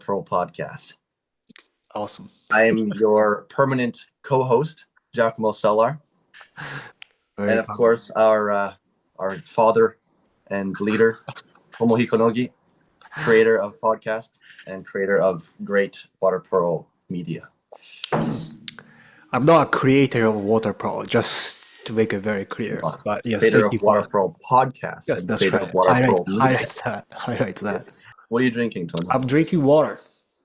WaterPearl Podcast. Awesome. I am your permanent co-host, Giacomo Sellar. And of course, our father and leader, Tomohiko Nogi, creator of podcast and creator of great WaterPearl media. I'm not a creator of WaterPearl, just to make it very clear. But yes, creator of WaterPearl Podcast. Yes, and that's creator right. of WaterPearl media. Highlight that. Yes. What are you drinking, Tomo? I'm drinking water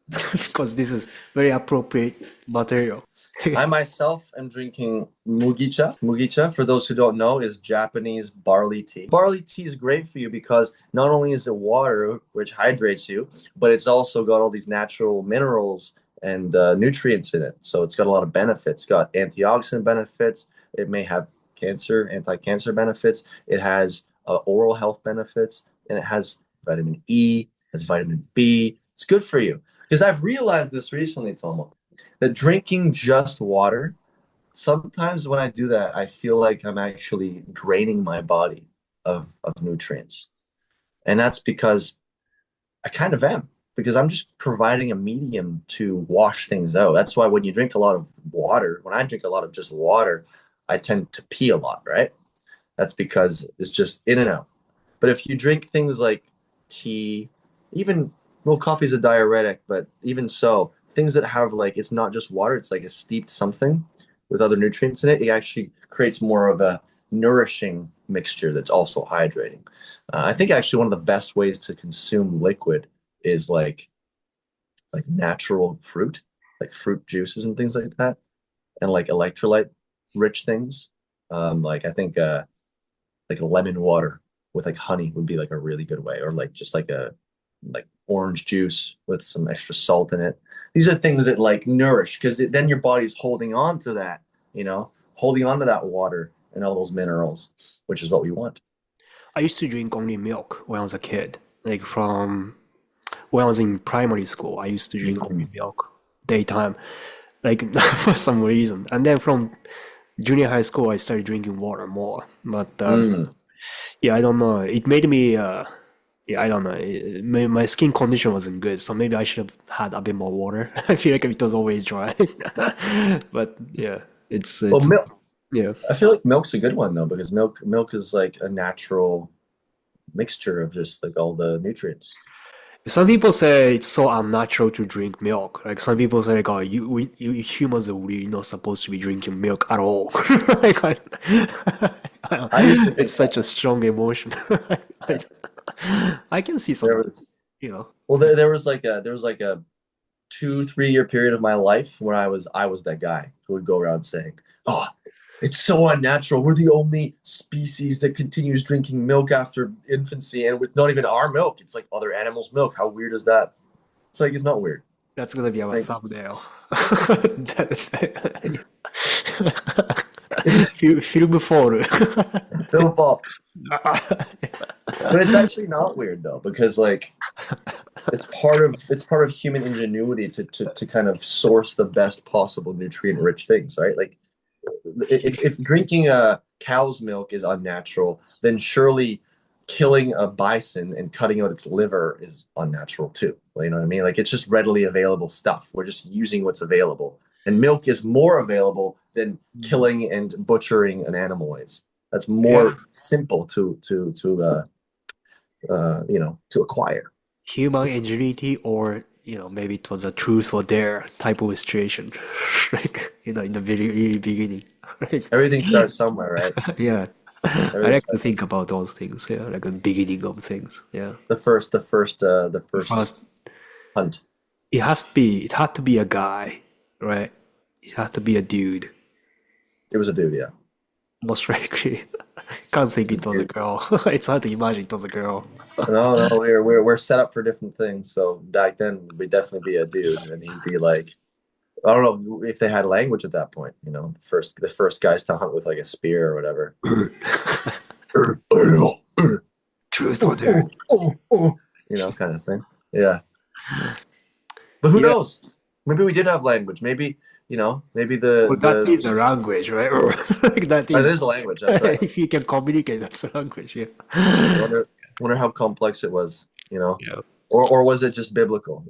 because this is very appropriate material. I myself am drinking mugicha. Mugicha, for those who don't know, is Japanese barley tea. Barley tea is great for you because not only is it water, which hydrates you, but it's also got all these natural minerals and nutrients in it. So it's got a lot of benefits. It's got antioxidant benefits. It may have anti-cancer benefits. It has oral health benefits, and it has vitamin E, has vitamin B. It's good for you. Because I've realized this recently, Tomo, that drinking just water, sometimes when I do that, I feel like I'm actually draining my body of nutrients. And that's because I kind of am, because I'm just providing a medium to wash things out. That's why when you drink a lot of water, when I drink a lot of just water, I tend to pee a lot, right? That's because it's just in and out. But if you drink things like tea, even, well, coffee is a diuretic, but even so, things that have it's not just water, it's like a steeped something with other nutrients in it, it actually creates more of a nourishing mixture that's also hydrating. I think actually one of the best ways to consume liquid is like natural fruit, like fruit juices and things like that, and like electrolyte rich things. I think like lemon water with like honey would be like a really good way, or just like orange juice with some extra salt in it. These are things that nourish, because then your body's holding on to that, holding on to that water and all those minerals, which is what we want. I used to drink only milk when I was a kid. From when I was in primary school, I used to drink only milk daytime, for some reason. And then from junior high school, I started drinking water more. But yeah, I don't know. It made me I don't know. My skin condition wasn't good, so maybe I should have had a bit more water. I feel like it was always dry. But yeah, it's well, milk. Yeah, I feel like milk's a good one though, because milk is like a natural mixture of just all the nutrients. Some people say it's so unnatural to drink milk. Some people say, "Oh, you humans are really not supposed to be drinking milk at all." I used to think it's such a strong emotion. I can see something, Well, there was like a 2-3 year period of my life where I was that guy who would go around saying, "Oh, it's so unnatural. We're the only species that continues drinking milk after infancy, and it's not even our milk. It's like other animals' milk. How weird is that?" It's it's not weird. That's gonna be our thumbnail. Film fall. Film fall. But it's actually not weird though, because it's part of human ingenuity to kind of source the best possible nutrient rich things, right? If drinking a cow's milk is unnatural, then surely killing a bison and cutting out its liver is unnatural too. You know what I mean? It's just readily available stuff. We're just using what's available. And milk is more available than killing and butchering an animal is. That's more simple to acquire. Human ingenuity, or maybe it was a truth or dare type of situation, in the very, very beginning. Everything starts somewhere, right? Yeah. I like to think about those things. Yeah, like the beginning of things. Yeah. The first hunt. It had to be a guy, right? It had to be a dude. It was a dude, yeah. Most likely. Can't think it was a girl. It's hard to imagine it was a girl. No, we're set up for different things. So back then we'd definitely be a dude, and he'd be like, I don't know if they had language at that point, the first guys to hunt with a spear or whatever. Truth or dare. Kind of thing. Yeah. But who knows? Maybe we did have language. Maybe that is a language, right? That is a language. That's right. If you can communicate, that's a language. Yeah. Wonder how complex it was. Yeah. Or was it just biblical?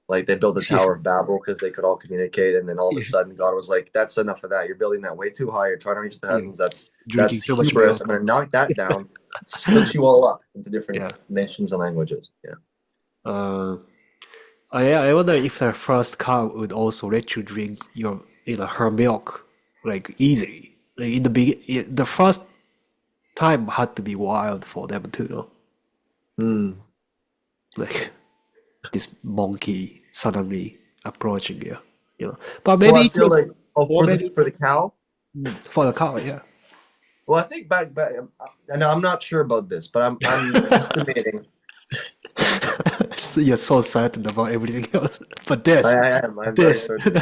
Like they built the Tower of Babel because they could all communicate, and then all of a Yeah. sudden God was like, "That's enough of that. You're building that way too high. You're trying to reach the Yeah. heavens. That's Drinking too much hubris. milk. I'm gonna knock that down, split you all up into different Yeah. nations and languages." Yeah. I wonder if the first cow would also let you drink her milk like easily. Like in the first time had to be wild for them too. Like this monkey suddenly approaching you. But maybe Well, I it feel was like or maybe for the cow. for the cow, yeah. Well, I think back, and I'm not sure about this, but I'm estimating. So you're so certain about everything else, but this, I am. I'm very certain.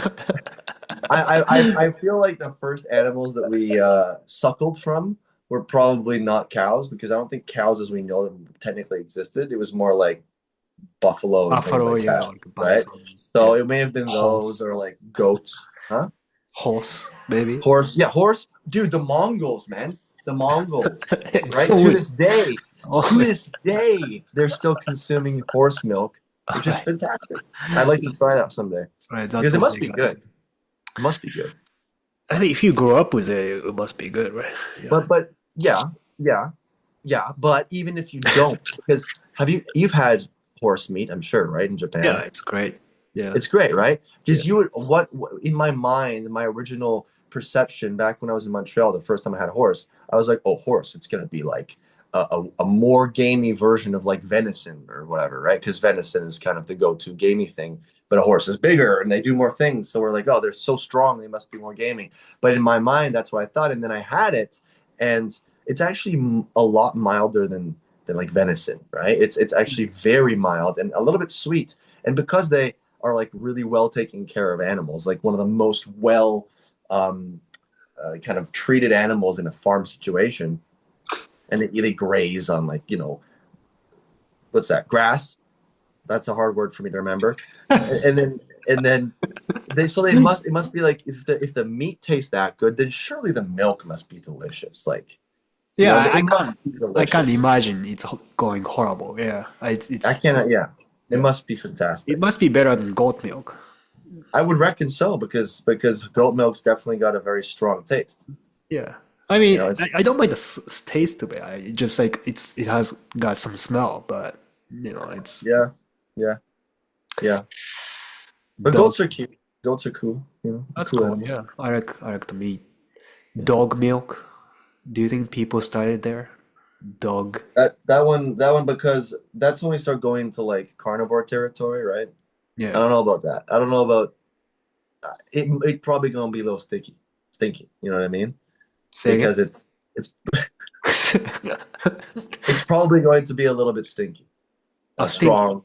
I feel like the first animals that we suckled from were probably not cows, because I don't think cows as we know them technically existed. It was more like buffalo and things buffalo, like yeah, that, like right? bisons, So yeah. it may have been Horse. those, or like goats, huh? Horse, maybe. Horse, yeah, horse. Dude, the Mongols, man, the Mongols, right? So To weird. this day, Oh, to this day, they're still consuming horse milk, which is right. fantastic. I'd like to try that someday, Right, because that's it must something be good. It must be good. I think if you grow up with it, it must be good, right? Yeah. But yeah. But even if you don't, because you've had horse meat, I'm sure, right, in Japan? Yeah, it's great. Yeah. It's great, right? Because Yeah. you would what in my mind, my original perception back when I was in Montreal, the first time I had a horse, I was like, oh, horse, it's gonna be like a more gamey version of like venison or whatever, right? Because venison is kind of the go-to gamey thing, but a horse is bigger and they do more things. So we're like, oh, they're so strong, they must be more gamey. But in my mind, that's what I thought. And then I had it, and it's actually a lot milder than like venison, right? It's actually very mild and a little bit sweet. And because they are like really well taken care of animals, like one of the most well kind of treated animals in a farm situation, and they graze on like what's that, grass? That's a hard word for me to remember. and then it must be like, if the meat tastes that good, then surely the milk must be delicious. Like, Yeah, it must be I can't delicious. imagine it's going horrible. Yeah, it's I cannot. Yeah, it Yeah. must be fantastic. it must be better than goat milk. I would reckon so, because goat milk's definitely got a very strong taste. Yeah. I mean, it's I don't mind the taste of it. I just like it has got some smell, but it's yeah. But dog. goats are cute. Goats are cool. That's cool cool. animals. Yeah, I like the meat. Dog milk. Do you think people started there? Dog. That one, because that's when we start going to like carnivore territory, right? I Yeah. don't know about that. I don't know about it. It probably gonna be a little stinky. You know what I mean? Say again? Because it's probably going to be a little bit stinky, strong,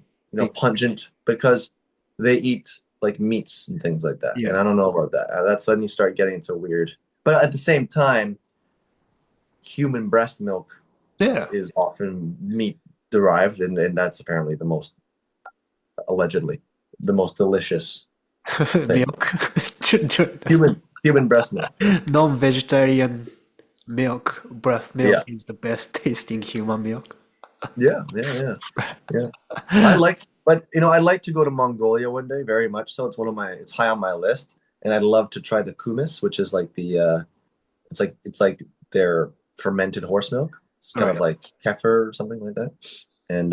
pungent, because they eat like meats and things like that. Yeah. And I don't know about that. That's when you start getting into weird. But at the same time, human breast milk Yeah. is often meat derived, and that's apparently allegedly the most delicious thing. Milk. Human breast milk. Non-vegetarian milk, breast milk is the best tasting human milk. Yeah. I'd like to go to Mongolia one day, very much so. It's high on my list, and I'd love to try the kumis, which is like it's like their fermented horse milk. It's kind of like kefir or something like that, and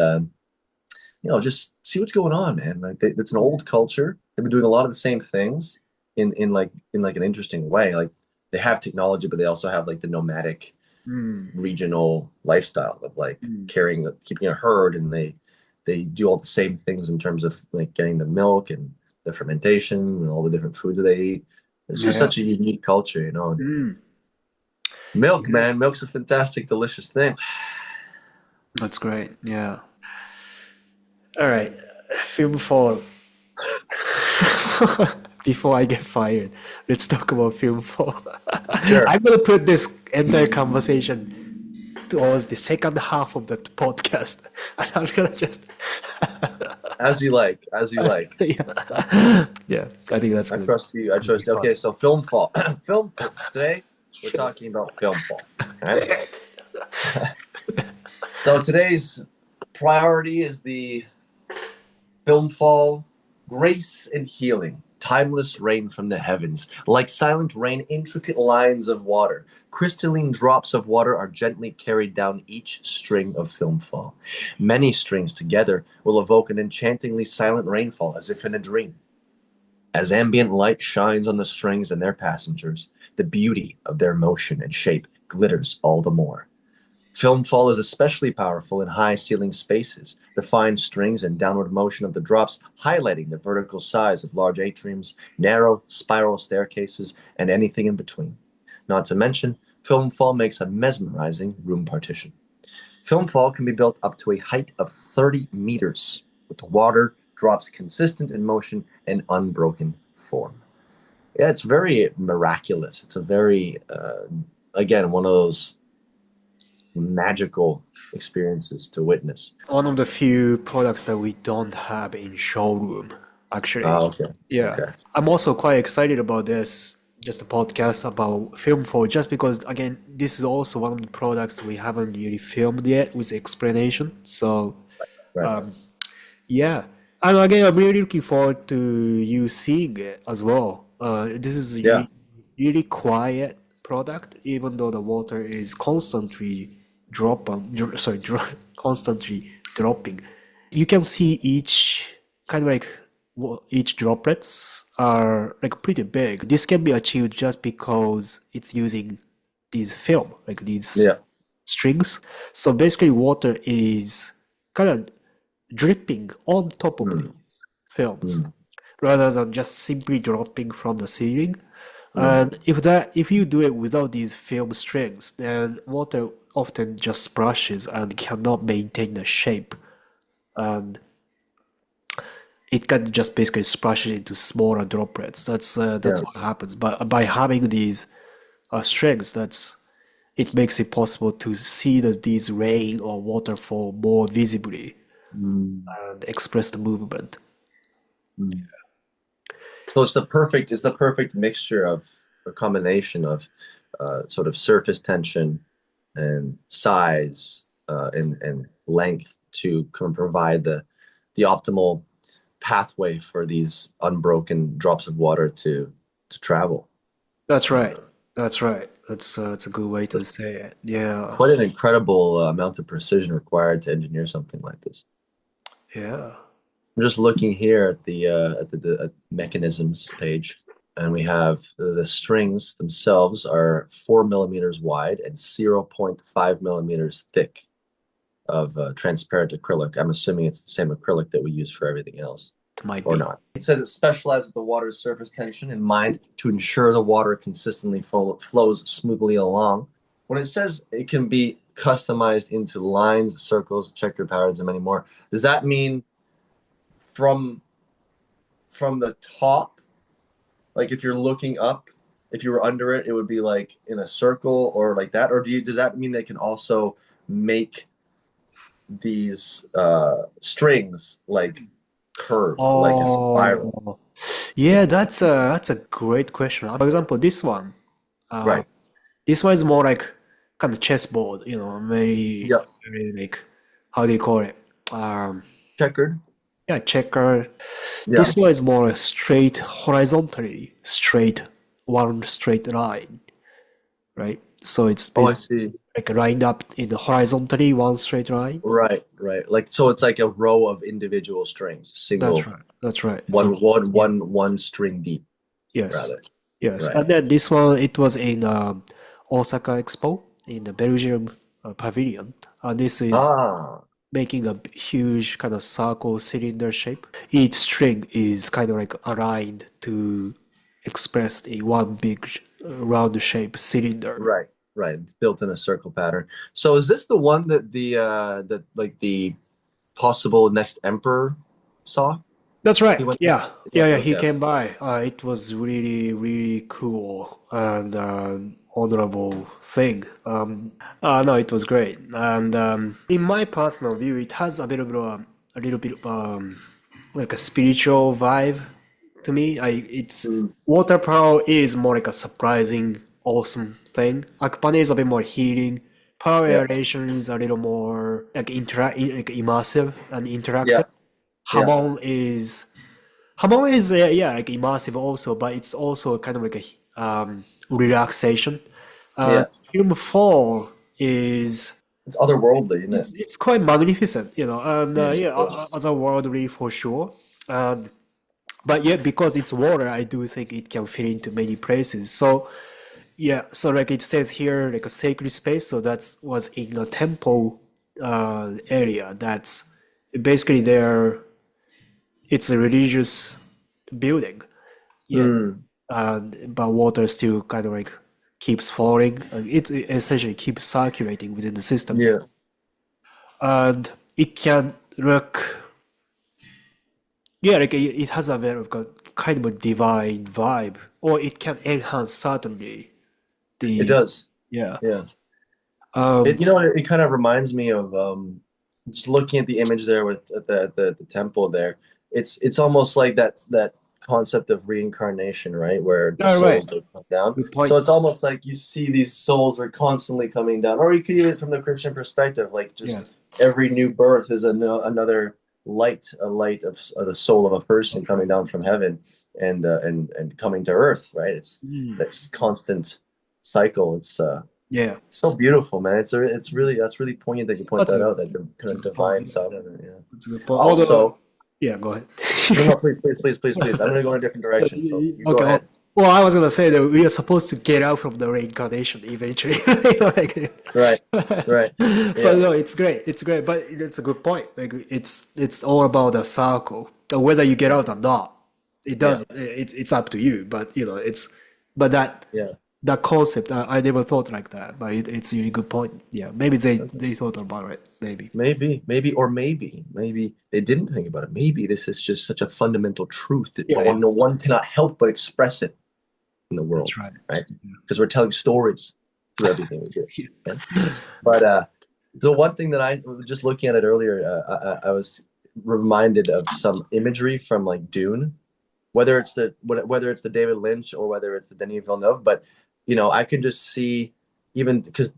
just see what's going on, man. Like it's an old culture. They've been doing a lot of the same things in an interesting way. Like they have technology, but they also have like the nomadic regional lifestyle of like keeping a herd, and they do all the same things in terms of like getting the milk and the fermentation and all the different foods that they eat. It's just such a unique culture, Milk, man. Milk's a fantastic, delicious thing. That's great. Yeah. All right. Film fall. Before I get fired, let's talk about film fall. Sure. I'm gonna put this entire conversation towards the second half of the podcast, and I'm gonna just as you like. Yeah, I think that's good. I trust you. Okay, so film fall. Film fall. Today we're talking about film fall. Right? So today's priority is the Film fall, grace and healing, timeless rain from the heavens. Like silent rain, intricate lines of water, crystalline drops of water are gently carried down each string of film fall. Many strings together will evoke an enchantingly silent rainfall as if in a dream. As ambient light shines on the strings and their passengers, the beauty of their motion and shape glitters all the more. Film fall is especially powerful in high-ceiling spaces, the fine strings and downward motion of the drops highlighting the vertical size of large atriums, narrow spiral staircases, and anything in between. Not to mention, film fall makes a mesmerizing room partition. Film fall can be built up to a height of 30 meters, with the water drops consistent in motion and unbroken form. Yeah, it's very miraculous. It's a very, again, one of those magical experiences to witness. One of the few products that we don't have in showroom, actually. Oh, okay. Yeah. Okay. I'm also quite excited about this, just a podcast about film fall, just because, again, this is also one of the products we haven't really filmed yet with explanation. So, Right. yeah. And again, I'm really looking forward to you seeing it as well. This is a Yeah. really quiet product, even though the water is constantly constantly dropping. You can see each kind of like each droplets are like pretty big. This can be achieved just because it's using these film, like these Yeah. strings. So basically, water is kind of dripping on top of these films rather than just simply dropping from the ceiling. And if you do it without these film strings, then water often just splashes and cannot maintain the shape, and it can just basically splash it into smaller droplets. That's what happens. But by having these strings, it makes it possible to see these rain or waterfall more visibly and express the movement. So it's the perfect mixture of a combination of sort of surface tension and size and length to provide the optimal pathway for these unbroken drops of water to travel. That's right. That's right. That's a good way to say it. Yeah. Quite an incredible amount of precision required to engineer something like this. Yeah. I'm just looking here at the mechanisms page, and we have the strings themselves are 4 millimeters wide and 0.5 millimeters thick of transparent acrylic. I'm assuming it's the same acrylic that we use for everything else, It might or be. not. It says it's specialized with the water's surface tension in mind to ensure the water consistently flows smoothly along. When it says it can be customized into lines, circles, checkered patterns, and many more, does that mean from the top, like if you're looking up, if you were under it, it would be like in a circle or like that? Or does that mean they can also make these strings like curved, like a spiral? Oh, yeah, that's a great question. For example, this one, Right. this one is more like kind of chessboard, very, Yep. very like, how do you call it? Checkered. Yeah, checker. Yeah. This one is more straight, horizontally straight, one straight line, right? So it's Oh, I basically see. like lined up in the horizontally one straight line. Right. Like, so it's like a row of individual strings, single, That's right. one string deep, Yes. rather. Yes. Right. And then this one, it was in Osaka Expo in the Belgian Pavilion. And this is making a huge kind of circle cylinder shape. Each string is kind of like aligned to express a one big round shape cylinder. Right. It's built in a circle pattern. So is this the one that the possible next emperor saw? That's right. He went- Yeah. He Okay. came by. It was really, really cool and honorable thing. No, it was great. And in my personal view, it has a little bit like a spiritual vibe to me. It's WaterPearl is more like a surprising, awesome thing. Akpane is a bit more healing. Power Airation is a little more like immersive and interactive. Yeah. Hamon is yeah, like immersive also, but it's also kind of like a relaxation. Yeah. Film Fall is It's otherworldly, isn't it? it's quite magnificent, and Yeah. yeah, otherworldly for sure. Um, but yeah, because it's water, I do think it can fit into many places. So yeah, so like it says here, like a sacred space. So that was in a temple area. That's basically there. It's a religious building. Yeah, Mm, but water still kind of like keeps falling. It essentially keeps circulating within the system, yeah. and it can look. Yeah, like it has a very kind of a divine vibe, or it can enhance certainly It the does. yeah. Yeah. Um, It kind of reminds me of just looking at the image there with at the temple there. It's almost like that concept of reincarnation, right? Where the all right, souls do come down. good So point. it's almost like you see these souls are constantly coming down, or you could even from the Christian perspective, like Yes. just every new birth is another light, a light of the soul of a person coming down from heaven and coming to earth, right? It's Mm, this constant cycle. yeah, So beautiful, man. It's really that's really poignant that you point that's a that good, out, that the that's kind a of good point. divine Yeah, side of it. Yeah. that's a good point. Although, Also, yeah, go ahead. no, please. I'm gonna go in a different direction. So you go Okay. ahead. Well, I was gonna say that we are supposed to get out from the reincarnation eventually. Like, Right, right. but Yeah, no, it's great. It's great, but it's a good point. Like it's all about the circle. Whether you get out or not, it yeah, does. It's up to you. But but yeah. that concept, I never thought like that. But it's a really good point. Yeah, maybe they thought about it. Maybe. Maybe they didn't think about it. Maybe this is just such a fundamental truth that Yeah, yeah, no one cannot help but express it in the world, that's right. right? Yeah. Because we're telling stories through everything we do. Yeah. Okay? But the one thing that I was just looking at it earlier, I was reminded of some imagery from like Dune, whether it's the David Lynch or whether it's the Denis Villeneuve. But I could just see, even because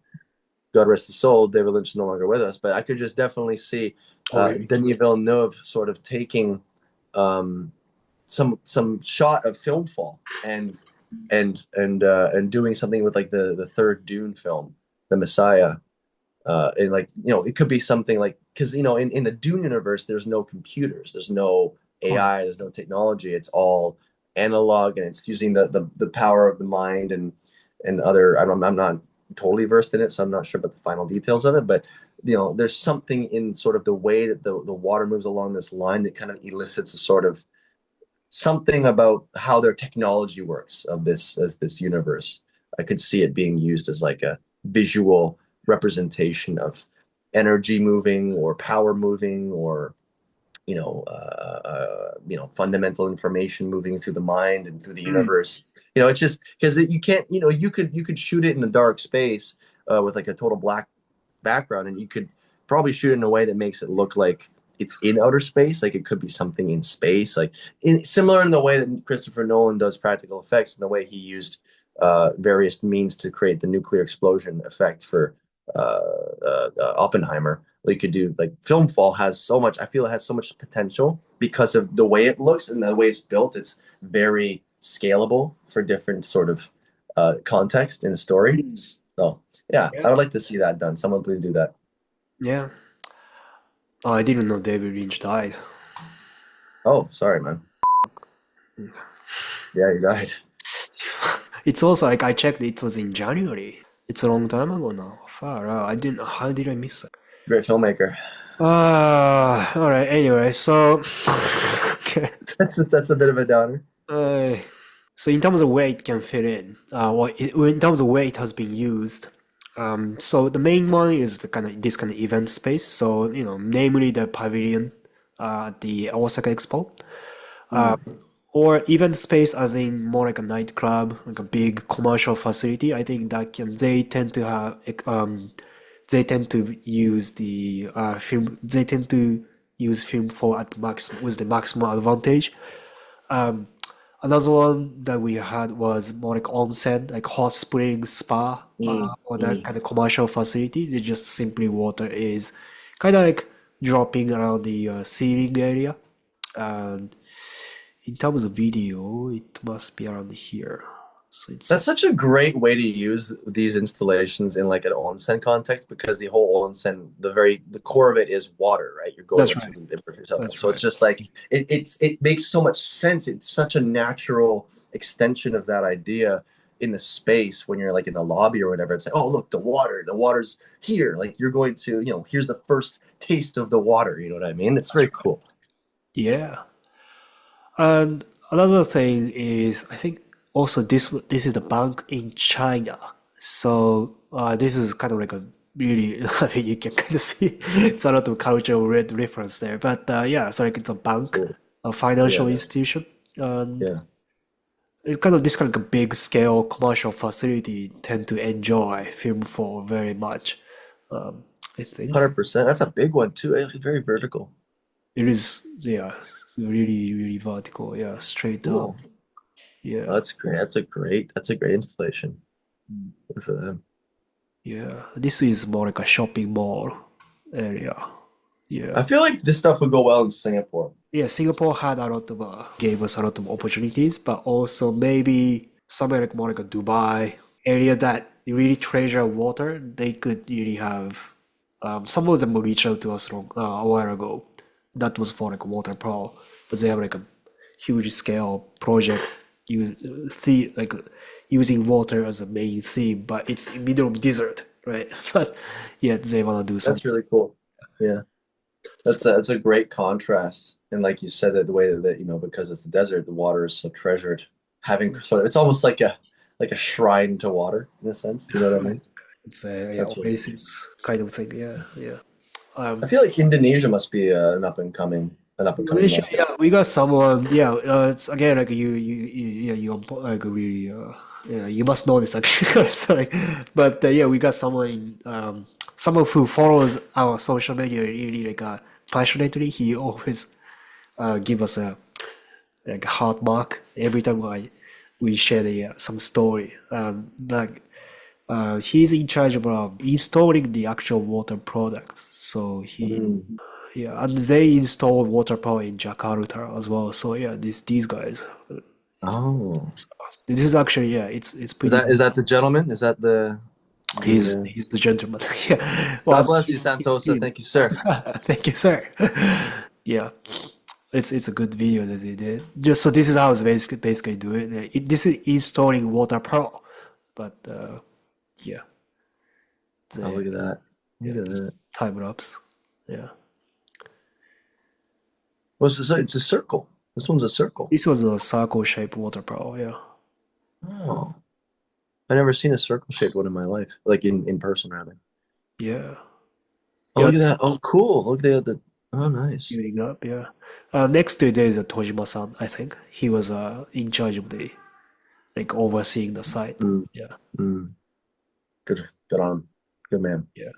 God rest his soul, David Lynch is no longer with us, but I could just definitely see Oh, really? Denis Villeneuve sort of taking um, some shot of film fall and doing something with like the third Dune film, The Messiah. And like it could be something like, because in the Dune universe there's no computers, there's no Oh, AI, there's no technology. It's all analog, and it's using the power of the mind and other. I'm not totally versed in it, so I'm not sure about the final details of it. But there's something in sort of the way that the water moves along this line that kind of elicits a sort of something about how their technology works of this universe. I could see it being used as like a visual representation of energy moving or power moving or fundamental information moving through the mind and through the mm, universe. It's just because you can't. You could shoot it in a dark space with like a total black background, and you could probably shoot it in a way that makes it look like it's in outer space, like it could be something in space, like similar in the way that Christopher Nolan does practical effects, in the way he used various means to create the nuclear explosion effect for Oppenheimer. Like you could do, like Film Fall has so much. I feel it has so much potential because of the way it looks and the way it's built. It's very scalable for different sort of context in a story. mm. So yeah, I Yeah. would like to see that done. Someone please do that. Yeah. Oh, I didn't know David Lynch died. Oh, sorry, man. Yeah, he died. It's also like I checked, it was in January. It's a long time ago now. Far out. I didn't. How did I miss it? Great filmmaker. All right. Anyway, so okay. That's a bit of a downer. Uh, so in terms of where it can fit in, in terms of where it has been used, so the main one is this kind of event space. So namely the pavilion, at the Osaka Expo. Uh, Mm. or event space as in more like a nightclub, like a big commercial facility. I think that they tend to have they tend to use the film. They tend to use film for at max with the maximum advantage. Um, Another one that we had was more like onsen, like hot spring spa, Mm. or that Mm. kind of commercial facility. They just simply water is kind of like dropping around the ceiling area. And in terms of video, it must be around here. So it's That's such a great way to use these installations in like an onsen context because the whole onsen, the core of it is water, right? You're going that's into right. the temperature. That's So it's right. just like it makes so much sense. It's such a natural extension of that idea in the space when you're like in the lobby or whatever. It's like, oh look, the water's here. Like you're going to, here's the first taste of the water. You know what I mean? It's very cool. Yeah. And another thing is, I think also this is the bank in China. So this is kind of like a really you can kind of see it's a lot of cultural reference there. But yeah, so like it's a bank, Cool. a financial Yeah, institution, and yeah. it's kind of this kind of a big scale commercial facility tend to enjoy film for very much. Um, I think 100%. That's a big one too. Very vertical. it is, yeah, really vertical, yeah, straight up, Cool. yeah. Oh, that's great. That's a great installation. Good for them. Yeah, this is more like a shopping mall area. Yeah. I feel like this stuff would go well in Singapore. Yeah, Singapore had a lot of gave us a lot of opportunities, but also maybe somewhere like more like a Dubai area that really treasure water, they could really have some of them will reach out to us a while ago. That was for like WaterPearl, but they have like a huge scale project like using water as a main theme, but it's in middle of desert, right? But yeah, they wanna do That's something. really cool. Yeah, So that's a great contrast. And like you said, that the way that because it's the desert, the water is so treasured. Having sort of, it's almost like a shrine to water in a sense. You know what I mean? it's a yeah, That's really cool. oasis kind of thing. Yeah, yeah. I Um, feel like Indonesia must be an up and coming Malaysia, market. yeah, we got someone. Yeah, it's again like yeah, like really, yeah, you must know this actually. Sorry, but yeah, we got someone, someone who follows our social media really like passionately. He always give us a like a heart mark every time we share some story. Like he's in charge of installing the actual water products. So Mm. yeah, and they install water power in Jakarta as well. So yeah, these guys. Oh, This is actually, yeah, it's is pretty. that the gentleman? Is that the He's the gentleman. Yeah. God Well, bless you, his Santosa. team. Thank you, sir. Thank you, sir. Yeah, it's a good video that they did. Just so this is how it's basically do it. This is installing water pearl, but yeah, Oh, the look at that. yeah, Look at just that. time lapse. Yeah, Well, it's a circle. This one's a circle. this was a circle shaped water pearl. Yeah, Oh, I've never seen a circle shaped one in my life, like in person rather. yeah, Oh, yeah. look at that. Oh, cool. Look at the. Oh, nice. Building up. Yeah. Next to there is a Tojima-san. I think he was in charge of the like overseeing the site. Mm, Yeah, mm. Good on him. Good man. yeah.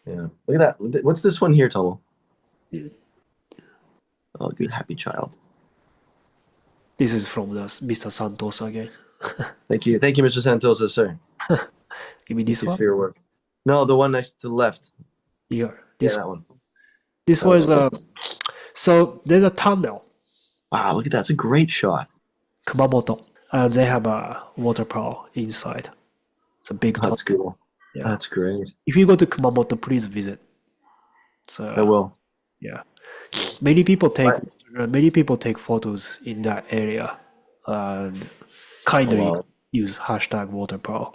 Yeah. Look at that. What's this one here, Tomo? Yeah. Oh, good happy child. This is from the Mr. Santos again. Thank you, Mr. Santosa, sir. Give me Thank this you one. for your work. No, the one next to the left. Yeah, Yeah, this that one. this That was was cool. so there's a tunnel, Wow, look at that. It's a great shot. Kumamoto, and they have a water pearl inside. It's a big tunnel. That's cool. Yeah. That's great. If you go to Kumamoto, please visit. I So will. yeah, many people take Right. many people take photos in that area, and Oh, kindly wow. use hashtag waterpearl.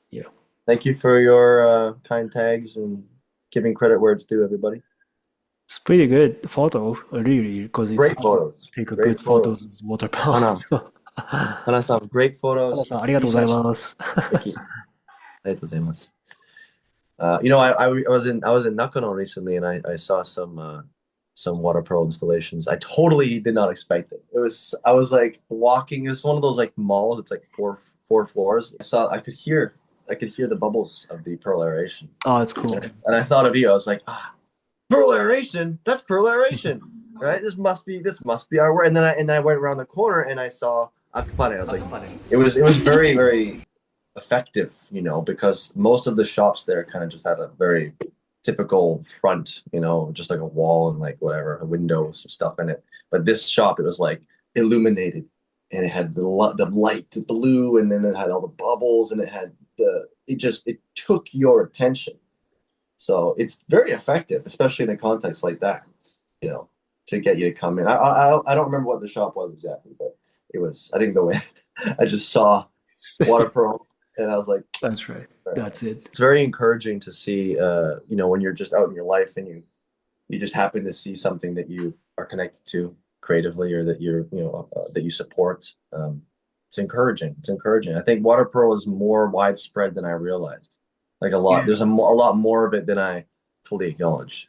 Yeah, Thank you for your kind tags and giving credit where it's due, everybody. it's pretty good photo, really, because it's Great hard to photos. take a Great good photos photos. with waterpearl. 花 So, さん、great 花 photos. さん、ありがとうございます。素敵。ありがとうございます。I was in Nakano recently, and I saw some water pearl installations. I totally did not expect it. I was like walking. It's one of those like malls. It's like four floors. I could hear the bubbles of the pearl aeration, Oh, it's cool. and I thought of you. I was like, pearl aeration. That's pearl aeration, right? This must be our word. And then I went around the corner and I saw Akapane. I was like, it was very very effective, because most of the shops there kind of just had a very typical front, just like a wall and like whatever, a window with some stuff in it. But this shop, it was like illuminated, and it had the light blue, and then it had all the bubbles, and it took your attention. So it's very effective, especially in a context like that, to get you to come in. I don't remember what the shop was exactly, but I didn't go in. I just saw WaterPearl, and I was like, That's right. That's nice. it. It's very encouraging to see, when you're just out in your life and you just happen to see something that you are connected to creatively, or that that you support. It's encouraging. It's encouraging. I think WaterPearl is more widespread than I realized. Like a lot. Yeah. There's a lot more of it than I fully acknowledge.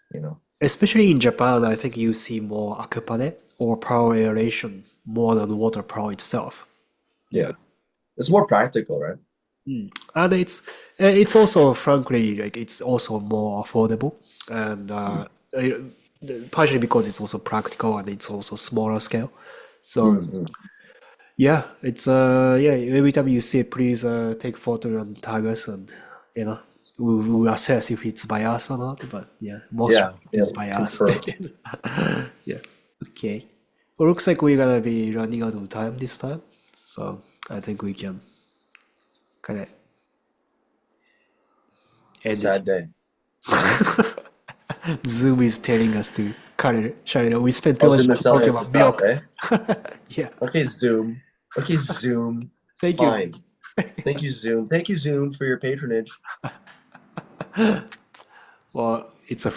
Especially in Japan, I think you see more akupane or pearl aeration more than WaterPearl itself. Yeah. It's more practical, right? And it's also, frankly, like it's also more affordable, and partially because it's also practical and it's also smaller scale. So yeah, it's every time you see it, please take photo and tag us, and we'll assess if it's by us or not. But yeah, most of it is by us. Yeah. Okay. Well, looks like we're gonna be running out of time this time, so I think we can kind of end it. Sad day. Zoom is telling us to cut it. We spent too much Zoom time is telling talking us about to stop, milk. Yeah. Okay, Zoom. Okay, Zoom. Thank you. Fine. Thank you, Zoom. Thank you, Zoom, for your patronage. Well, it's a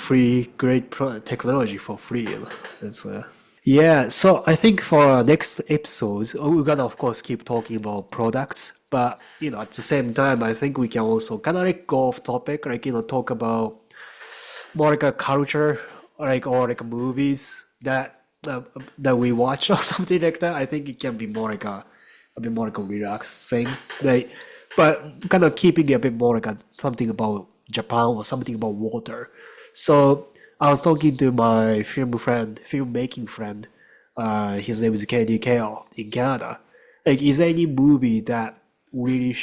great technology for free. It's yeah. So I think for our next episodes, we're gonna of course keep talking about products, but at the same time, I think we can also kind of like go off topic, like talk about more like a culture, or like movies that we watch or something like that. I think it can be more like a bit more like a relaxed thing, but kind of keeping it a bit more like something about Japan or something about water. So I was talking to my filmmaking friend. His name is KDKL in Canada. Like, is there any movie that really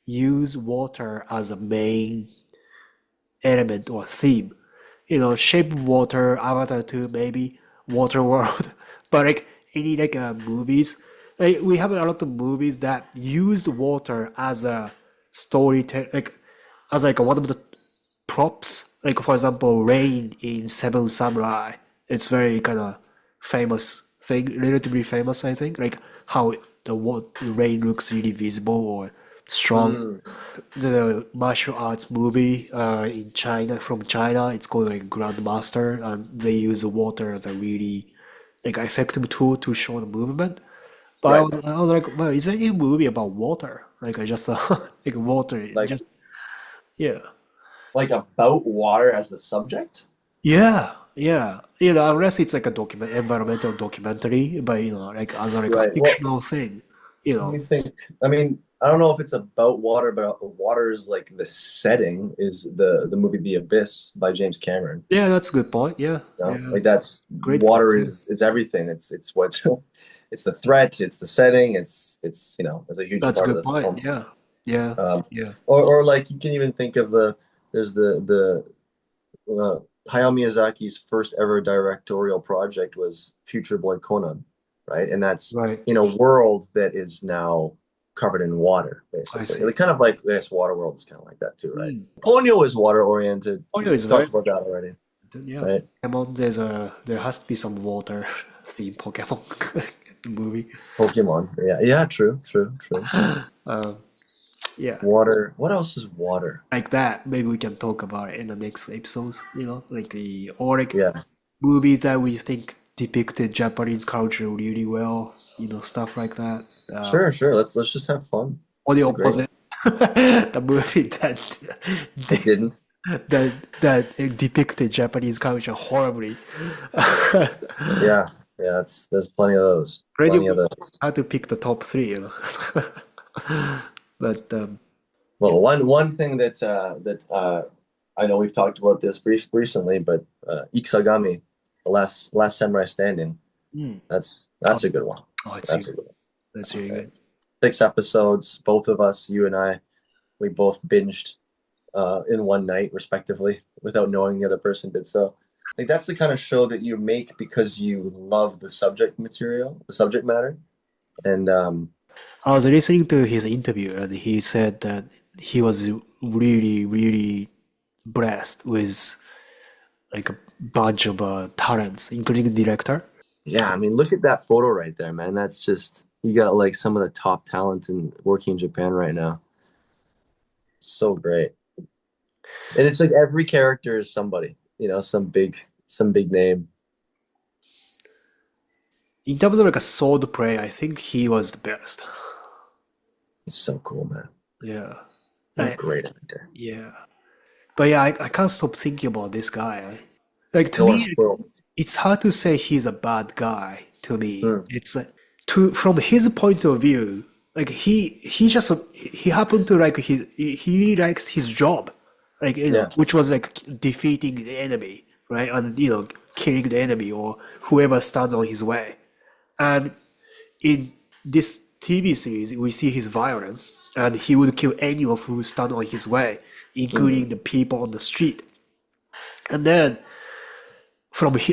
use water as a main element or theme? Shape of Water, Avatar 2, maybe Waterworld, but like any like movies. Like, we have a lot of movies that used water as a story, like as like one of the props. Like, for example, rain in Seven Samurai. It's very kind of famous thing, relatively famous, I think. Like how the rain looks really visible or strong. The martial arts movie in China, from China, it's called like Grandmaster, and they use water as a really like effective tool to show the movement. But I was like, well, is there any movie about water? Like, I just like water, Like, just yeah, like about water as the subject? yeah. Unless it's like a environmental documentary, but like as like a Right. Well, fictional thing, let me think. I mean, I don't know if it's about water, but water is like the setting is the movie The Abyss by James Cameron. Yeah, that's a good point. Yeah, Like that's great water point. it's everything. It's what it's the threat, it's the setting, it's it's a huge That's a part of good the point. film. Yeah. Or like you can even think of there's the Hayao Miyazaki's first ever directorial project was Future Boy Conan, right? And that's Right. in a world that is now covered in water, I basically. see. Like, kind of like, I guess Waterworld is kind of like that too, right? Ponyo is water oriented. Ponyo is We very talked about that already, yeah. right? Pokemon, there has to be some water theme Pokemon movie. Pokemon, yeah, true. Yeah, Water. What else is water? like that. Maybe we can talk about it in the next episodes. Like or like Yeah, movies that we think depicted Japanese culture really well. Stuff like that. sure. Let's just have fun. Or the It's a great. opposite, the movie that I didn't. that depicted Japanese culture horribly. Yeah, there's plenty of those. Plenty of those. Hard to pick the top three, But Well, one thing that I know we've talked about this recently, but Ikusagami, the last samurai standing. That's a good one. oh, it's That's a good one. That's really good. 6 episodes. Both of us, you and I, we both binged in one night, respectively, without knowing the other person did so. Like that's the kind of show that you make because you love the subject material, the subject matter, and I was listening to his interview, and he said that he was really, really blessed with like a bunch of talents, including the director. yeah, I mean, look at that photo right there, man. That's just you got like some of the top talent in working in Japan right now. So great. And it's like every character is somebody, some big name. In terms of like a sword play, I think he was the best. It's so cool, man. Yeah. What a I, great actor. yeah. But yeah, I can't stop thinking about this guy. Like to Don't want to me, spoil. it's hard to say he's a bad guy to me. Hmm. It's like from his point of view, like he happened to like he really likes his job, like Yeah. which was like defeating the enemy, right? And killing the enemy or whoever stands on his way. And in this TV series, we see his violence, and he would kill anyone who stand on his way, including the people on the street. And then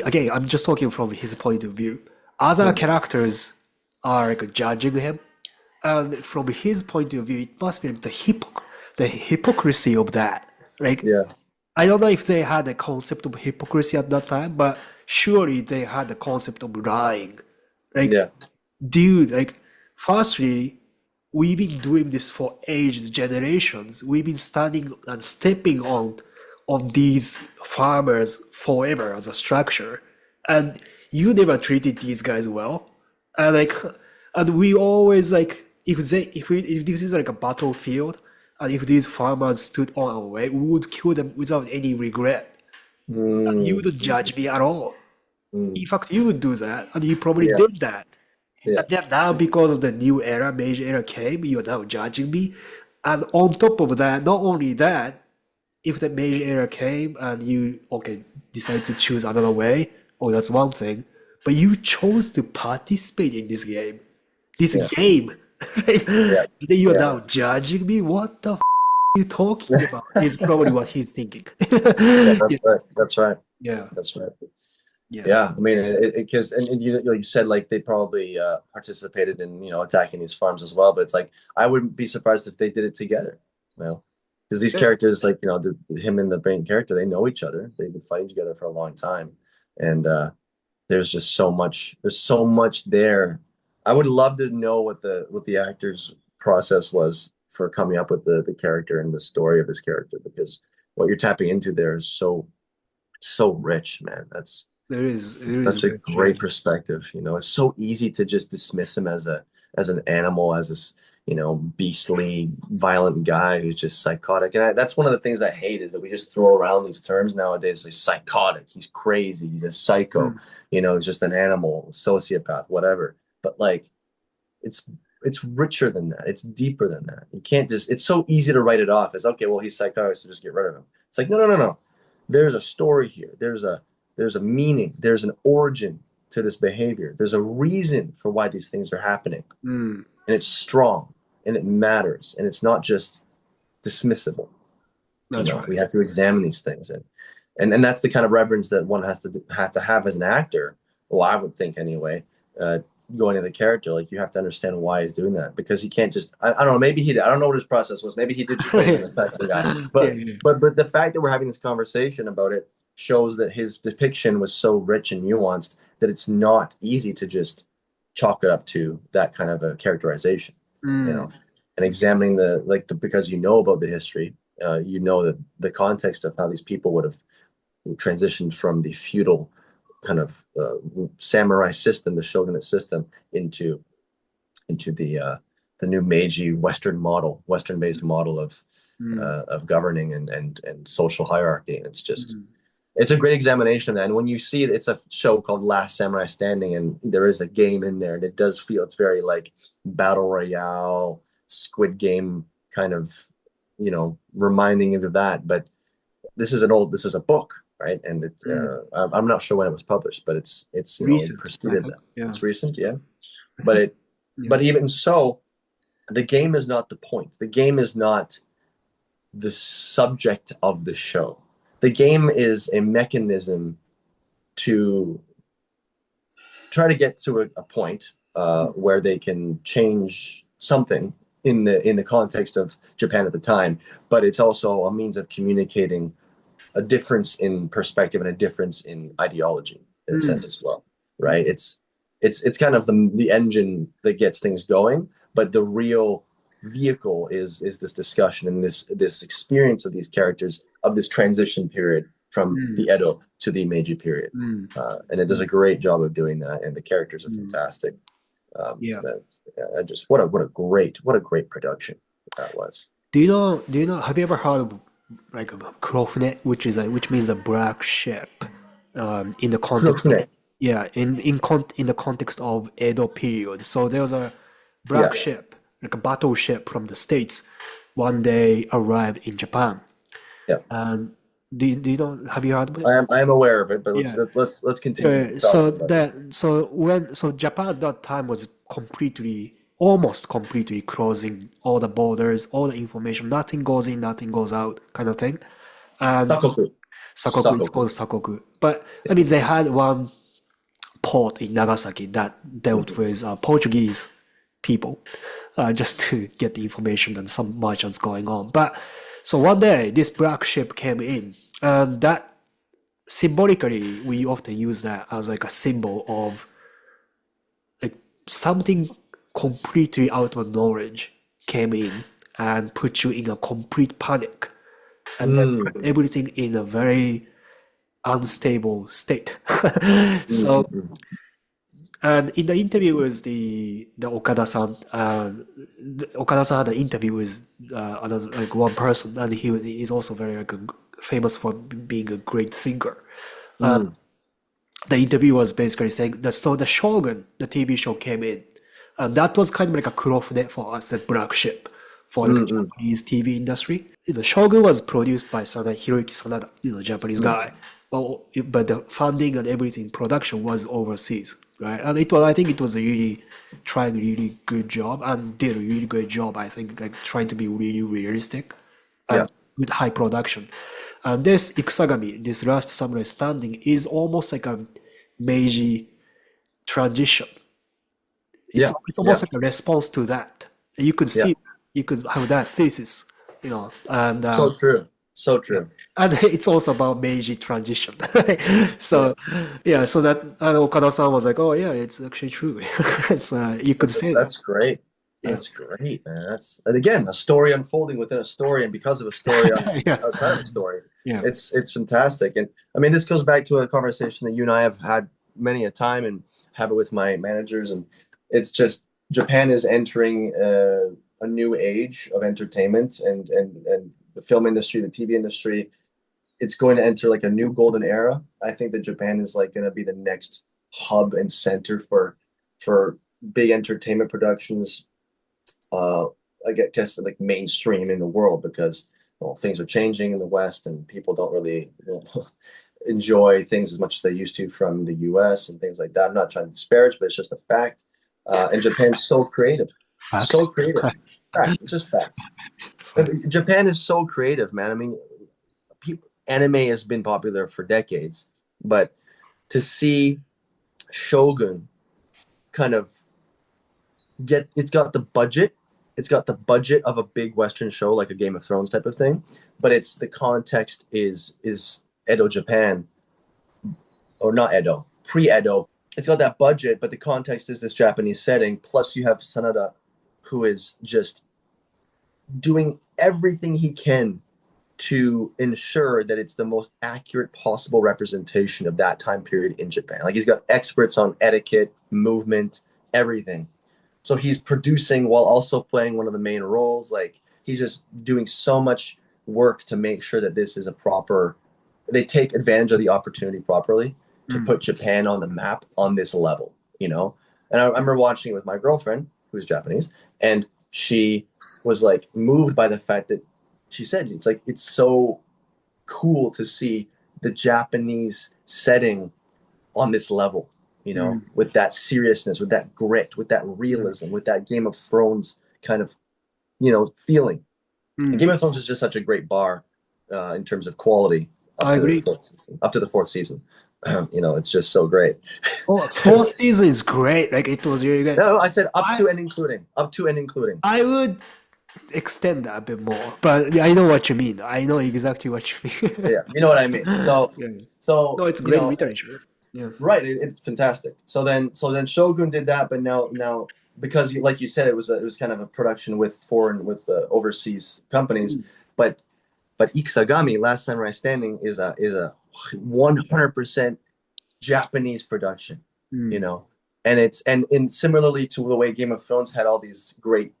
again, I'm just talking from his point of view. Other characters are like judging him, and from his point of view, it must be like the hypocrisy of that. Like, Yeah. I don't know if they had a concept of hypocrisy at that time, but surely they had the concept of lying. Like, Yeah. dude, like, firstly, we've been doing this for ages, generations. We've been standing and stepping on these farmers forever as a structure, and you never treated these guys well. And like, and we always like, if this is like a battlefield, and if these farmers stood on our way, we would kill them without any regret. And you Mm. wouldn't judge me at all. Mm. In fact, you would do that, and you probably Yeah. did that. Yeah. And then now, because of the new era, Meiji era came, you're now judging me. And on top of that, not only that, if the Meiji era came and you decide to choose another way, oh, that's one thing. But you chose to participate in this game. This Yeah. game. Yeah. Then you're Yeah. now judging me? What the are you talking about? Is probably what he's thinking. Yeah, that's right. That's right. Yeah. That's right. Yeah. Yeah, I mean, because and you said like they probably participated in attacking these farms as well, but it's like I wouldn't be surprised if they did it together, because these Yeah. characters like him and the main character, they know each other, they've been fighting together for a long time, and there's just so much there. I would love to know what the actor's process was for coming up with the character and the story of this character, because what you're tapping into there is so rich, man. That's There is such a great perspective. It's so easy to just dismiss him as an animal, as this beastly, violent guy who's just psychotic. And that's one of the things I hate, is that we just throw around these terms nowadays, like psychotic, he's crazy, he's a psycho, just an animal, sociopath, whatever. But like, it's richer than that. It's deeper than that. You can't just. It's so easy to write it off as, okay, well, he's psychotic, so just get rid of him. It's like, no. There's a story here. There's a meaning. There's an origin to this behavior. There's a reason for why these things are happening. And it's strong, and it matters, and it's not just dismissible. That's right. We have to examine these things, and that's the kind of reverence that one has to have as an actor. Well, I would think anyway. Going to the character, like, you have to understand why he's doing that, because he can't just. I don't know. Maybe I don't know what his process was. Maybe he did just a psycho guy. But the fact that we're having this conversation about it shows that his depiction was so rich and nuanced that it's not easy to just chalk it up to that kind of a characterization. And examining because about the history, that the context of how these people would have transitioned from the feudal kind of samurai system, the shogunate system, into the new Meiji Western-based model of governing and social hierarchy. And it's just it's a great examination of that. And when you see it, it's a show called Last Samurai Standing, and there is a game in there, and it does feel, it's very like battle royale, Squid Game kind of, reminding you of that. But this is a book, right? And I'm not sure when it was published, but it's recent. preceded that. Yeah. It's recent, yeah. But even so, the game is not the point. The game is not the subject of the show. The game is a mechanism to try to get to a point where they can change something in the context of Japan at the time, but it's also a means of communicating a difference in perspective and a difference in ideology in a sense as well, right? It's kind of the engine that gets things going, but the real vehicle is this discussion and this experience of these characters of this transition period from the Edo to the Meiji period, and it does a great job of doing that, and the characters are fantastic. Just what a great production that was. Do you know? Have you ever heard of like Kurofune, which means a black ship, in the context of, Kurofune. in the context of Edo period. So there was a black ship, like a battleship from the States, one day arrived in Japan. Yeah. And do you know? Have you heard of it? I am aware of it, but let's continue. So Japan at that time was almost completely closing all the borders, all the information. Nothing goes in, nothing goes out, kind of thing. And Sakoku. It's called Sakoku. But I mean, they had one port in Nagasaki that dealt with Portuguese people, just to get the information and some merchants going on. But so one day, this black ship came in, and that symbolically, we often use that as like a symbol of like something completely out of knowledge came in and put you in a complete panic, and then put everything in a very unstable state. So, and in the interview with the Okada-san, Okada-san had an interview with another like one person, and he is also very like famous for being a great thinker. The interview was basically saying that so the Shōgun, the TV show, came in, and that was kind of like a Kurofune for us, that black ship for the Japanese TV industry. The Shōgun was produced by Hiroyuki Sanada, Japanese guy. But the funding and everything, production was overseas, right? And I think it was trying a really good job and did a really great job, I think, like trying to be really realistic and with high production. And this Ikusagami, this Last Samurai Standing, is almost like a Meiji transition. It's almost like a response to that. You could see, you could have that thesis, and so true. And it's also about Meiji transition. So that Okada-san was like, oh yeah, it's actually true. It's you could say that's great. That's great, man. And again, a story unfolding within a story, and because of a story outside of a story, it's fantastic. And I mean, this goes back to a conversation that you and I have had many a time, and have it with my managers. And it's just Japan is entering a new age of entertainment, and the film industry, the TV industry. It's going to enter like a new golden era. I think that Japan is like going to be the next hub and center for big entertainment productions. I guess like mainstream in the world, because things are changing in the West, and people don't really enjoy things as much as they used to from the US and things like that. I'm not trying to disparage, but it's just a fact. And Japan's so creative. So creative. Fact. It's just fact. Japan is so creative, man. I mean, anime has been popular for decades, but to see Shōgun kind of it's got the budget of a big Western show, like a Game of Thrones type of thing, but it's the context is Edo Japan, or not Edo, pre-Edo. It's got that budget, but the context is this Japanese setting. Plus you have Sanada, who is just doing everything he can to ensure that it's the most accurate possible representation of that time period in Japan. Like, he's got experts on etiquette, movement, everything. So he's producing while also playing one of the main roles. Like, he's just doing so much work to make sure that this is they take advantage of the opportunity properly to put Japan on the map on this level, And I remember watching it with my girlfriend, who's Japanese, and she was like moved by the fact that she said it's so cool to see the Japanese setting on this level, with that seriousness, with that grit, with that realism, with that Game of Thrones kind of, feeling. And Game of Thrones is just such a great bar in terms of quality I agree. Up to the fourth season. It's just so great. Oh, fourth season is great. Like it was really good. No, I said up to and including. Up to and including. I would extend that a bit more, but I know what you mean. I know exactly what you mean. Yeah, you know what I mean. So, no, it's great literature. Yeah, right. It's fantastic. So then Shōgun did that, but now because like you said, it was kind of a production with overseas companies, but Ikusagami, Last Samurai Standing, is a 100% Japanese production. And similarly to the way Game of Thrones had all these great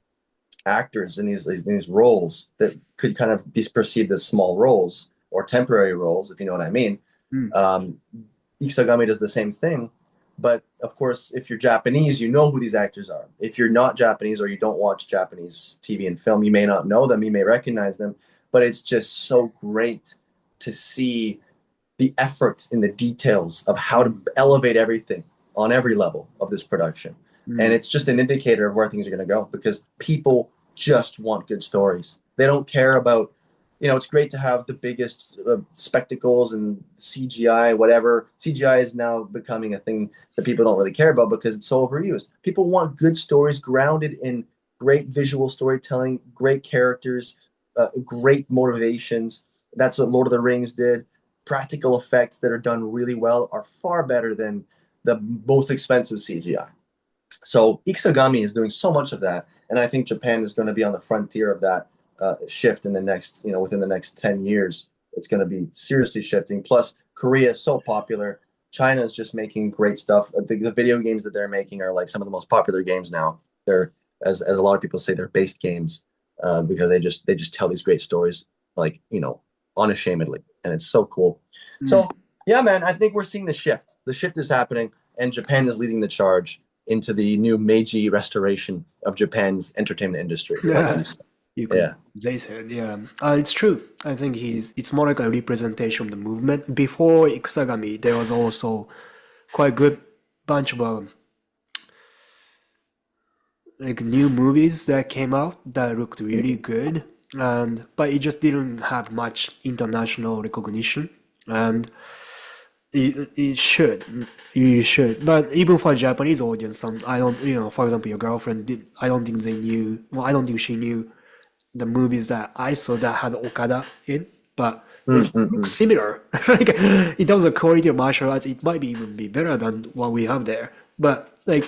actors in these roles that could kind of be perceived as small roles or temporary roles, if you know what I mean. Ikusagami does the same thing, but of course, if you're Japanese, you know who these actors are. If you're not Japanese or you don't watch Japanese TV and film, you may not know them, you may recognize them, but it's just so great to see the effort in the details of how to elevate everything on every level of this production. And it's just an indicator of where things are going to go, because people just want good stories. They don't care about, it's great to have the biggest spectacles and CGI, whatever. CGI is now becoming a thing that people don't really care about because it's so overused. People want good stories grounded in great visual storytelling, great characters, great motivations. That's what Lord of the Rings did. Practical effects that are done really well are far better than the most expensive CGI. So Ikusagami is doing so much of that, and I think Japan is going to be on the frontier of that shift in the next, within the next 10 years. It's going to be seriously shifting. Plus, Korea is so popular. China is just making great stuff. The video games that they're making are like some of the most popular games now. They're, as a lot of people say, they're based games because they just tell these great stories, like, unashamedly, and it's so cool. So yeah, man, I think we're seeing the shift. The shift is happening, and Japan is leading the charge into the new Meiji restoration of Japan's entertainment industry. They said, it's true. I think it's more like a representation of the movement. Before Ikusagami, there was also quite a good bunch of like new movies that came out that looked really good, but it just didn't have much international recognition, and it should. But even for a Japanese audience, I don't, for example, your girlfriend I don't think she knew the movies that I saw that had Okada in, but it looks similar. Like in terms of quality of martial arts, it might even be better than what we have there. But like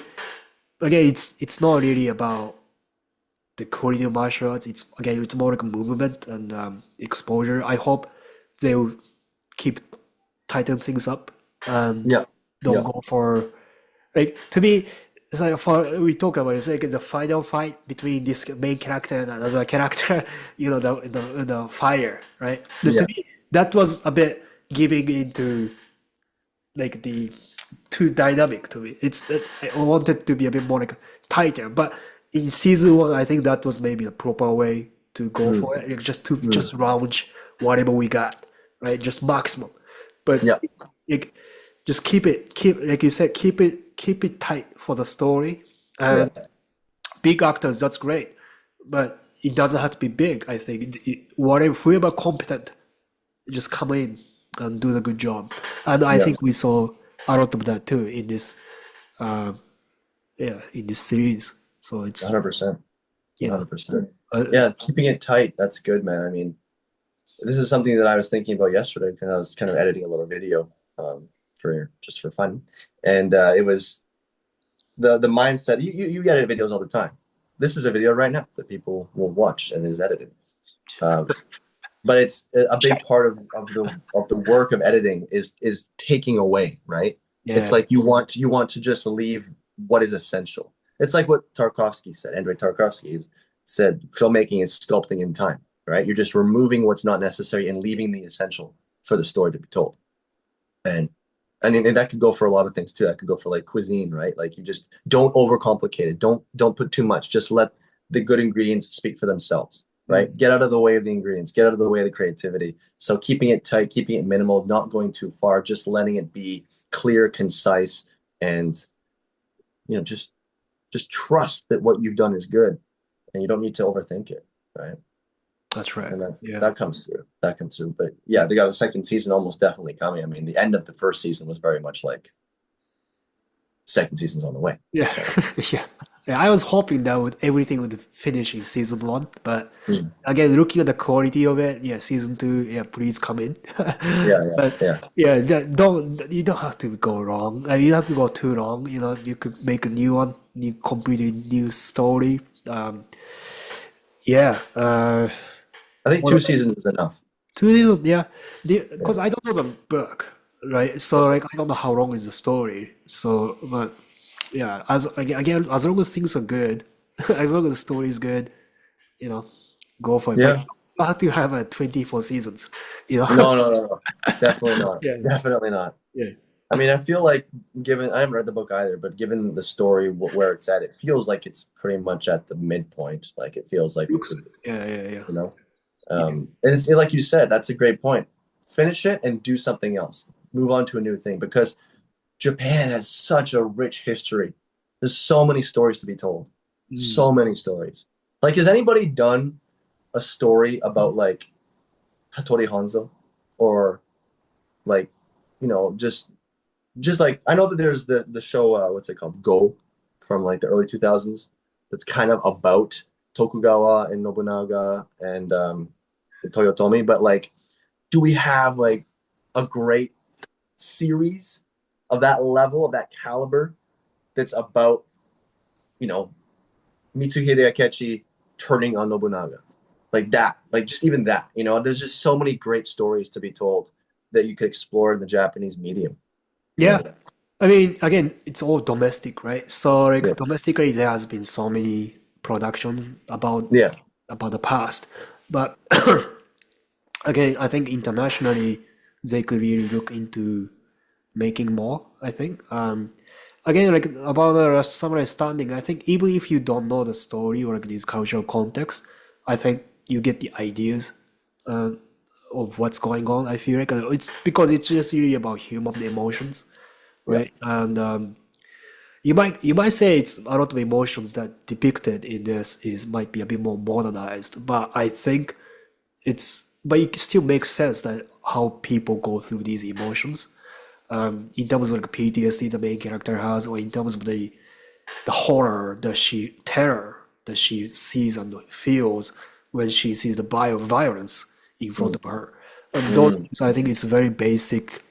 again, it's not really about the quality of martial arts. It's more like a movement and exposure. I hope they will tighten things up and don't go for, like, to me, it's like we talk about it, it's like the final fight between this main character and another character, the fire, right? To me, that was a bit giving into like the too dynamic to me. I wanted to be a bit more like tighter, but in season 1, I think that was maybe the proper way to go for it, like just round whatever we got, right? Just maximum. But just keep like you said, keep it tight for the story. And big actors, that's great, but it doesn't have to be big. I think whoever competent, just come in and do the good job. And I think we saw a lot of that too in this, in this series. So it's 100%. 100%. Keeping it tight. That's good, man. I mean, this is something that I was thinking about yesterday because I was kind of editing a little video for fun, and it was the mindset. You edit videos all the time. This is a video right now that people will watch and is edited, but it's a big part of the work of editing is taking away, right? It's like you want to just leave what is essential. It's like what Tarkovsky said. Andrei Tarkovsky said, filmmaking is sculpting in time. Right? You're just removing what's not necessary and leaving the essential for the story to be told. And that could go for a lot of things too. That could go for like cuisine, right? Like you just don't overcomplicate it. Don't put too much. Just let the good ingredients speak for themselves, right? Get out of the way of the ingredients. Get out of the way of the creativity. So keeping it tight, keeping it minimal, not going too far, just letting it be clear, concise, and just trust that what you've done is good, and you don't need to overthink it, right? That's right. And Yeah. that comes through. That comes through. But yeah, they got a second season almost definitely coming. I mean, the end of the first season was very much like second season's on the way. Yeah. Yeah. Yeah. I was hoping that everything would finish in season one, but again, looking at the quality of it, yeah, season two, yeah, please come in. But Yeah. yeah, you don't have to go wrong. You don't have to go too long. You could make a new one, completely new story. Yeah. I think What 2 about seasons is enough. 2 seasons? Yeah, because Yeah. I don't know the book, right? So like I don't know how long is the story. So, but yeah, again, as long as things are good, as long as the story is good, you know, go for it. But you Yeah. don't have to have a 24 seasons, you know? No. Definitely not. Yeah, Definitely not. yeah. I mean, I feel like given I haven't read the book either, but given the story where it's at, it feels like it's pretty much at the midpoint. Like it feels like we Looks, could, yeah. you know. Yeah. And it's like you said, that's a great point. Finish it and do something else. Move on to a new thing because Japan has such a rich history. There's so many stories to be told. Mm. So many stories. Like, has anybody done a story about like Hattori Hanzo or like, just like I know that there's the show what's it called? Go from like the early 2000s that's kind of about Tokugawa and Nobunaga and the Toyotomi, but like do we have like a great series of that level, of that caliber that's about, Mitsuhide Akechi turning on Nobunaga? Like that, like just even that, there's just so many great stories to be told that you could explore in the Japanese medium. Yeah. I mean, again, it's all domestic, right? So Yeah. like domestically, there has been so many productions Yeah. about the past, but again, I think internationally they could really look into making more, I think. Again, like about the samurai standing, I think even if you don't know the story or like this cultural context, I think you get the ideas uh, of what's going on. I feel like it's because it's just really about human emotions, Yeah. right? And you might say it's a lot of emotions that depicted in this is might be a bit more modernized, but I think but it still makes sense that how people go through these emotions, in terms of like PTSD the main character has, or in terms of the horror terror that she sees and feels when she sees the violence in front of her. And those things, I think it's very basic,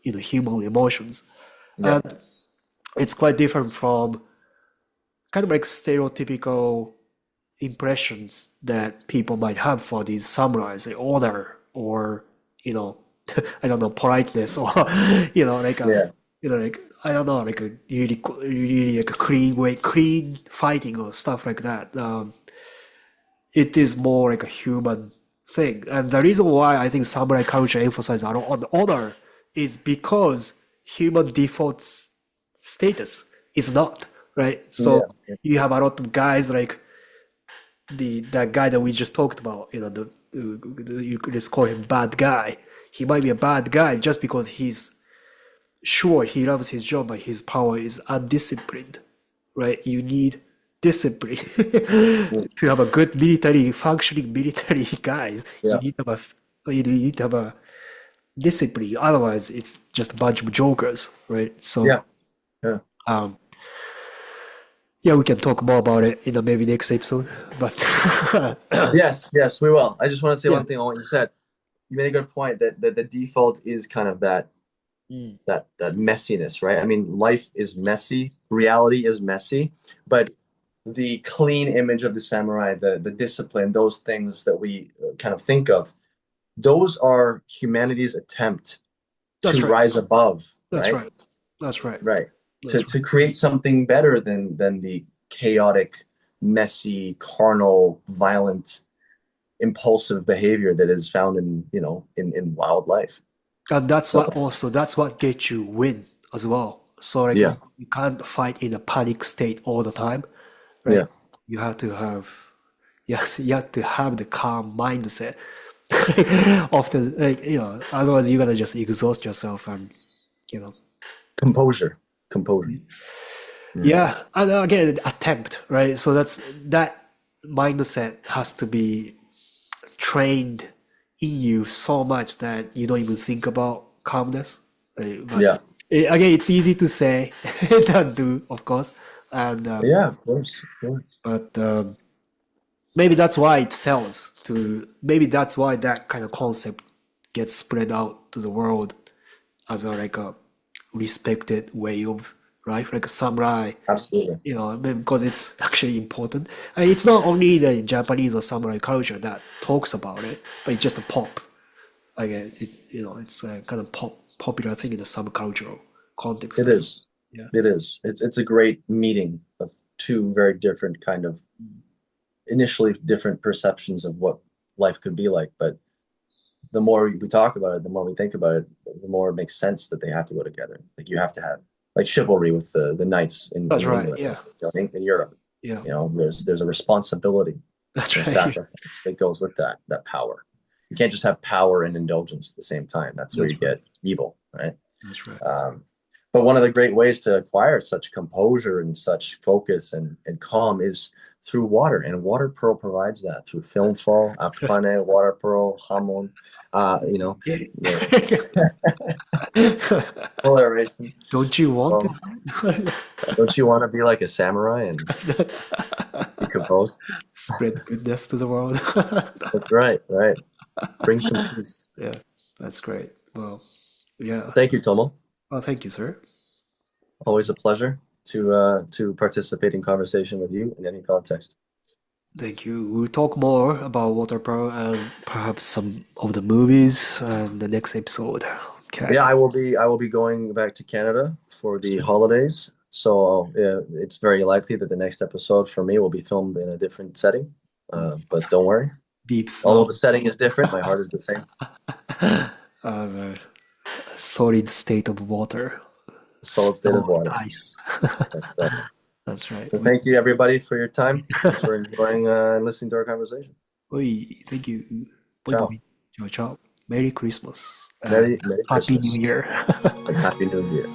human emotions. Yeah. And it's quite different from kind of like stereotypical impressions that people might have for these samurais, like honor or I don't know, politeness or like Yeah. like I don't know, like a really like a clean fighting or stuff like that. It is more like a human thing, and the reason why I think samurai culture emphasizes on honor is because human default status is not, right. So Yeah. you have a lot of guys like that guy that we just talked about, you could just call him bad guy. He might be a bad guy just because he's sure he loves his job, but his power is undisciplined, right? You need discipline to have a good functioning military guys. Yeah. You need to have a discipline. Otherwise, it's just a bunch of jokers, right? So, Yeah. Yeah. yeah, we can talk more about it in maybe next episode. But Yes, we will. I just want to say yeah. one thing on what you said. You made a good point that the default is kind of that messiness, right? I mean, life is messy, reality is messy, but the clean image of the samurai, the discipline, those things that we kind of think of, those are humanity's attempt That's to right. rise above, That's right? right. That's right. Right. That's To create something better than the chaotic, messy, carnal, violent, impulsive behavior that is found in in wildlife. And that's So what gets you win as well. So like yeah, you can't fight in a panic state all the time, yeah, right? You have to have yes, you have to have the calm mindset. Often, like, otherwise you're gonna just exhaust yourself and you know. composure. Yeah, and again, attempt, right? So that mindset has to be trained in you so much that you don't even think about calmness. But Yeah. Again, it's easy to say than do, of course. And Yeah, of course. but maybe that's why it sells to. Maybe that's why that kind of concept gets spread out to the world as a respected way of life, like a samurai. Absolutely. Because it's actually important. And it's not only the Japanese or samurai culture that talks about it, but it's just a pop. Again, it's a kind of popular thing in the subcultural context. It is. Yeah. It is. It's a great meeting of two very different kind of initially different perceptions of what life could be like. But the more we talk about it, the more we think about it, the more it makes sense that they have to go together. Like you have to have like chivalry with the knights in That's right, England, yeah. in Europe. Yeah. There's a responsibility, That's a right. sacrifice that goes with that power. You can't just have power and indulgence at the same time. That's where you get evil, right? That's right. But one of the great ways to acquire such composure and such focus and calm is through water, and WaterPearl provides that through film fall, Akane, WaterPearl, Hamon, full aeration. Don't you want to? Don't you want to be like a samurai and be composed? Spread goodness to the world. That's right. Bring some peace. Yeah, that's great. Well, yeah. Thank you, Tomo. Well, thank you, sir. Always a pleasure to participate in conversation with you in any context. Thank you. We'll talk more about WaterPearl and perhaps some of the movies in the next episode. Okay. Yeah, I will be going back to Canada for the holidays, so it's very likely that the next episode for me will be filmed in a different setting. But don't worry. Deep snow. Although the setting is different, my heart is the same. The solid state of water. Solid state of water. Ice. That's right. That's right. So thank you, everybody, for your time, for enjoying and listening to our conversation. Thank you. Ciao. Ciao. Merry Christmas. Merry Happy Christmas. New Year. And Happy New Year.